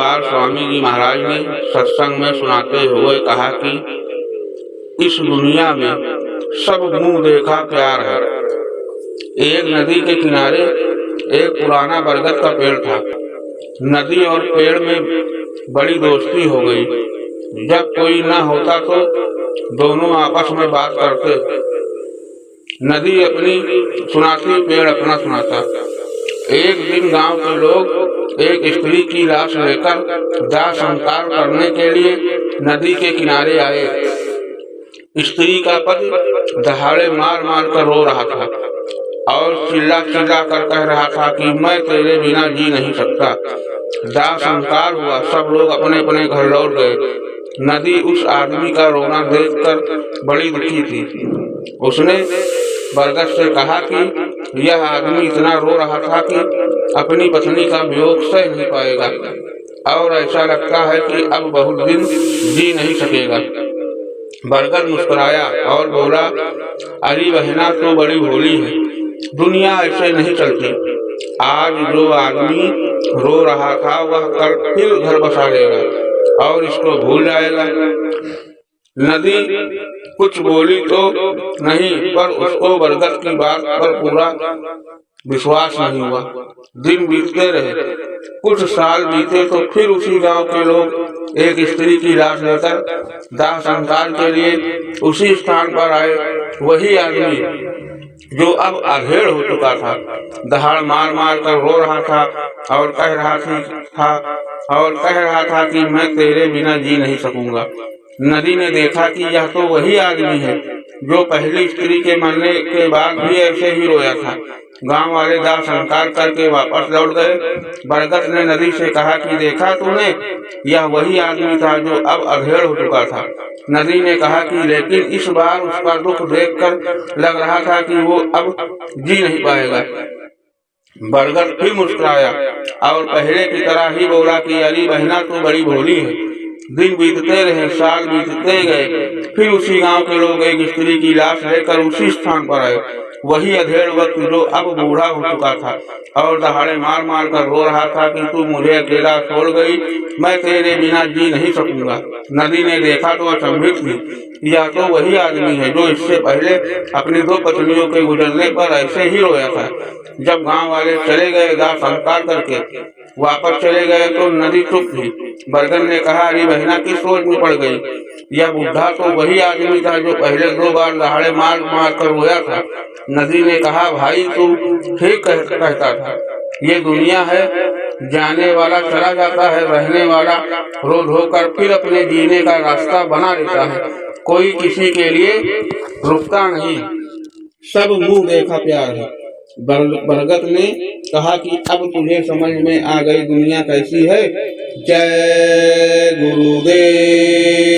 बार स्वामी जी महाराज ने सत्संग में सुनाते हुए कहा कि इस दुनिया में सब मुंह देखा प्यार है। एक नदी के किनारे एक पुराना बरगद का पेड़ था। नदी और पेड़ में बड़ी दोस्ती हो गई। जब कोई न होता तो दोनों आपस में बात करते। नदी अपनी सुनाती, पेड़ अपना सुनाता। एक दिन गांव के लोग एक स्त्री की लाश लेकर दाह संस्कार करने के लिए नदी के किनारे आए। स्त्री का पति दहाड़े मार मार कर रो रहा था और चिल्ला चिल्ला कर कह रहा था कि मैं तेरे बिना जी नहीं सकता। दाह संस्कार हुआ, सब लोग अपने अपने घर लौट गए। नदी उस आदमी का रोना देखकर बड़ी दुखी थी। उसने बरगद से कहा कि यह आदमी इतना रो रहा था कि अपनी पत्नी का वियोग सह नहीं पाएगा और ऐसा लगता है कि अब बहुत दिन जी नहीं सकेगा। बरगद मुस्कुराया और बोला, अरे बहना तो बड़ी भोली है, दुनिया ऐसे नहीं चलती। आज जो आदमी रो रहा था वह कल फिर घर बसा लेगा और इसको भूल जाएगा। नदी कुछ बोली तो नहीं, पर उसको बरगद की बात पर पूरा विश्वास नहीं हुआ। दिन बीतते रहे। कुछ साल बीते तो फिर उसी गांव के लोग एक स्त्री की लाश लेकर दाह संस्कार के लिए उसी स्थान पर आए। वही आदमी जो अब अधेड़ हो चुका था, दहाड़ मार मार कर रो रहा था और कह रहा था कि मैं तेरे बिना जी नहीं सकूंगा। नदी ने देखा कि यह तो वही आदमी है जो पहली स्त्री के मरने के बाद भी ऐसे ही रोया था। गांव वाले दाह संस्कार करके वापस लौट गए। बरगद ने नदी से कहा कि देखा तूने, यह वही आदमी था जो अब अधेड़ हो चुका था। नदी ने कहा कि लेकिन इस बार उसका दुख देखकर लग रहा था कि वो अब जी नहीं पाएगा। बरगद फिर मुस्कुराया और पहले की तरह ही बोला कि अली बहना तू बड़ी भोली है। दिन बीतते रहे, साल बीतते गए। फिर उसी गांव के लोग एक स्त्री की लाश लेकर उसी स्थान पर आए। वही अधेड़ व्यक्ति जो अब बूढ़ा हो चुका था और दहाड़े मार मार कर रो रहा था कि तू मुझे अकेला छोड़ गई, मैं तेरे बिना जी नहीं सकूंगा। नदी ने देखा तो अचंभित थी। यह तो वही आदमी है जो इससे पहले अपनी 2 पत्नियों के गुजरने पर ऐसे ही रोया था। जब गांव वाले चले गए दाह संस्कार करके वापस चले गए तो नदी चुप थी। बरगद ने कहा, अरे बहना किस सोच में पड़ गई? यह बुढ़ा तो वही आदमी था जो पहले 2 बार दहाड़े मार मार कर रोया था। नदी ने कहा, भाई तू ठीक कहता था, ये दुनिया है, जाने वाला चला जाता है, रहने वाला रो धोकर फिर अपने जीने का रास्ता बना लेता है। कोई किसी के लिए रुकता नहीं, सब मुंह देखा प्यार है। बरगद ने कहा कि अब तुझे समझ में आ गई दुनिया कैसी है। जय गुरुदेव।